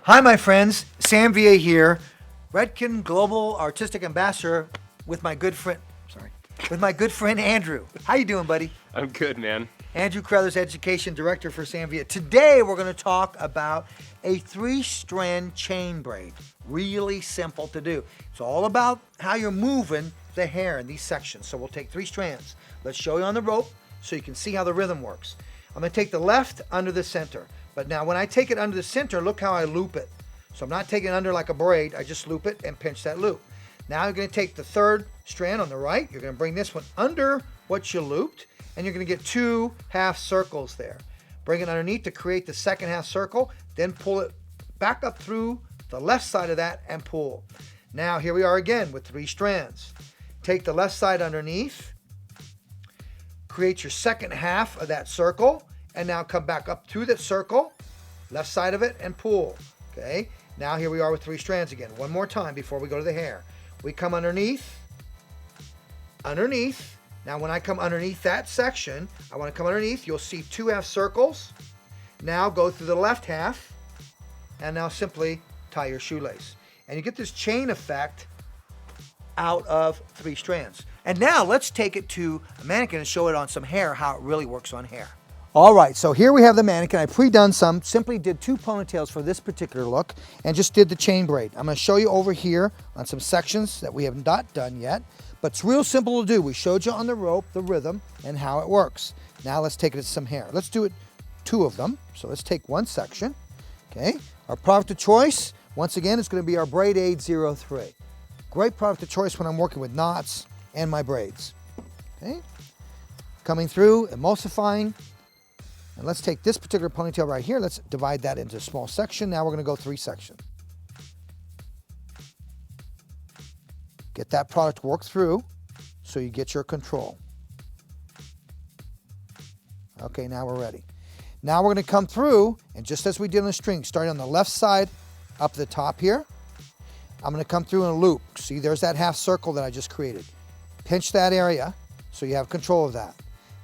Hi, my friends. Sam VA here, Redken Global Artistic Ambassador with my good friend. Sorry, with my good friend Andrew. How you doing, buddy? I'm good, man. Andrew Crothers, Education Director for Sam VA. Today, we're going to talk about a 3-strand chain braid. Really simple to do. It's all about how you're moving the hair in these sections. So we'll take 3 strands. Let's show you on the rope so you can see how the rhythm works. I'm going to take the left under the center. But now when I take it under the center, look how I loop it. So I'm not taking it under like a braid. I just loop it and pinch that loop. Now you're going to take the 3rd strand on the right. You're going to bring this one under what you looped, and you're going to get 2 half circles there. Bring it underneath to create the 2nd half circle, then pull it back up through the left side of that and pull. Now here we are again with 3 strands. Take the left side underneath, create your 2nd half of that circle, and now come back up through that circle, left side of it, and pull. Okay, now here we are with 3 strands again. One more time before we go to the hair. We come underneath. Now when I come underneath that section, I want to come underneath. You'll see 2 half circles. Now go through the left half, and now simply tie your shoelace. And you get this chain effect out of 3 strands. And now let's take it to a mannequin and show it on some hair, how it really works on hair. All right, so here we have the mannequin. I pre-done some, simply did 2 ponytails for this particular look and just did the chain braid. I'm gonna show you over here on some sections that we have not done yet, but it's real simple to do. We showed you on the rope, the rhythm, and how it works. Now let's take it to some hair. Let's do it 2 of them. So let's take one section, okay? Our product of choice, once again, is gonna be our Braid Aid 03. Great product of choice when I'm working with knots and my braids, okay? Coming through, emulsifying. And let's take this particular ponytail right here. Let's divide that into a small section. Now we're going to go 3 sections. Get that product worked through so you get your control. Okay, now we're ready. Now we're going to come through, and just as we did on the string, starting on the left side up the top here, I'm going to come through in a loop. See, there's that half circle that I just created. Pinch that area so you have control of that.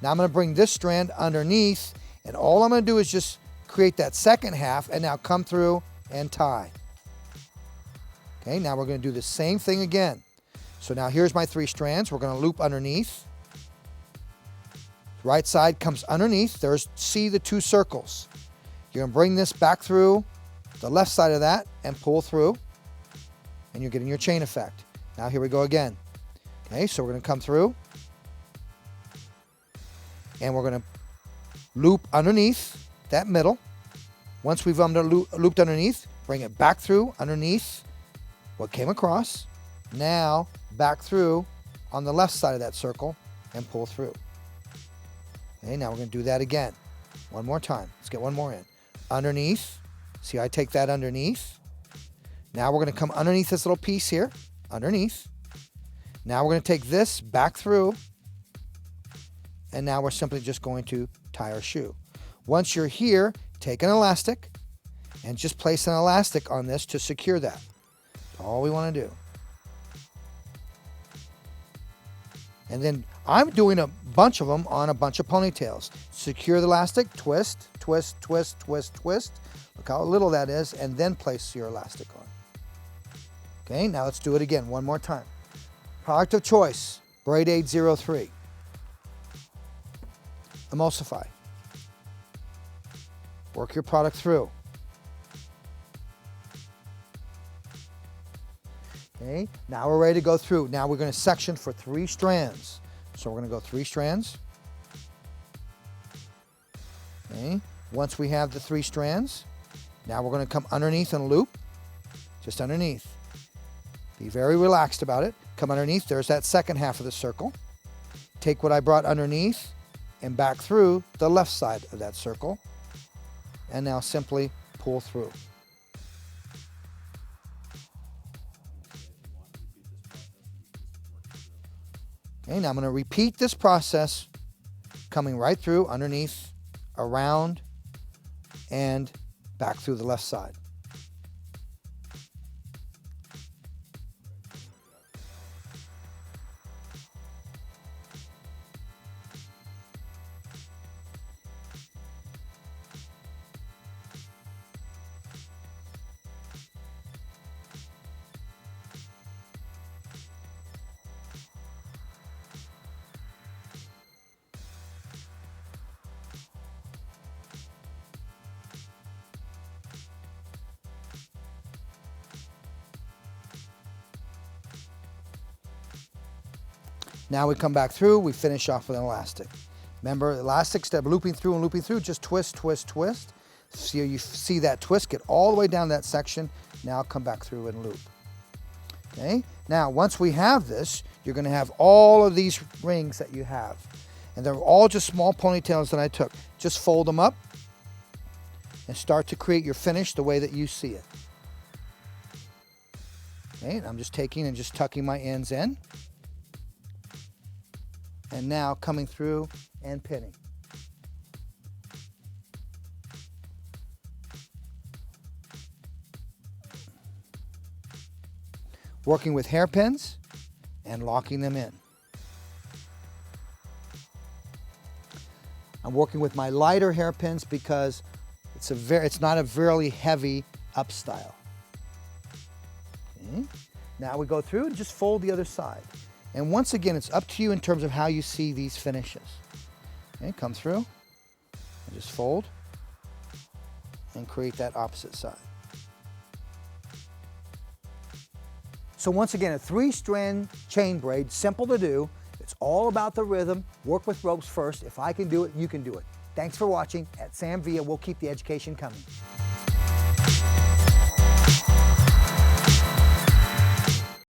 Now I'm going to bring this strand underneath, and all I'm going to do is just create that 2nd half and now come through and tie. Okay, now we're going to do the same thing again. So now here's my 3 strands. We're going to loop underneath. Right side comes underneath. See the 2 circles. You're going to bring this back through the left side of that and pull through, and you're getting your chain effect. Now here we go again. Okay, so we're going to come through, and we're going to loop underneath that middle. Once we've looped underneath, bring it back through underneath what came across. Now back through on the left side of that circle and pull through. Okay, now we're going to do that again. One more time. Let's get one more in. Underneath. See, I take that underneath. Now we're going to come underneath this little piece here. Underneath. Now we're going to take this back through. And now we're simply just going to tie our shoe. Once you're here, take an elastic and just place an elastic on this to secure that. That's all we want to do. And then I'm doing a bunch of them on a bunch of ponytails. Secure the elastic, twist, twist, twist, twist, twist. Look how little that is, and then place your elastic on. Okay, now let's do it again one more time. Product of choice, Braid Aid 03. Emulsify. Work your product through. Okay, now we're ready to go through. Now we're going to section for 3 strands. So we're going to go 3 strands. Okay, once we have the 3 strands, now we're going to come underneath and loop. Just underneath. Be very relaxed about it. Come underneath. There's that 2nd half of the circle. Take what I brought underneath and back through the left side of that circle, and now simply pull through. Okay, now I'm going to repeat this process, coming right through, underneath, around, and back through the left side. Now we come back through, we finish off with an elastic. Remember, elastic step, looping through and looping through, just twist, twist, twist. So you see that twist, get all the way down that section. Now come back through and loop. Okay, now once we have this, you're gonna have all of these rings that you have. And they're all just small ponytails that I took. Just fold them up and start to create your finish the way that you see it. Okay, and I'm just taking and just tucking my ends in. And now coming through and pinning. Working with hairpins and locking them in. I'm working with my lighter hairpins because it's not a very heavy up style. Okay. Now we go through and just fold the other side. And once again, it's up to you in terms of how you see these finishes. Okay, come through and just fold and create that opposite side. So once again, a 3-strand chain braid, simple to do. It's all about the rhythm. Work with ropes first. If I can do it, you can do it. Thanks for watching. At Sam Villa, we'll keep the education coming.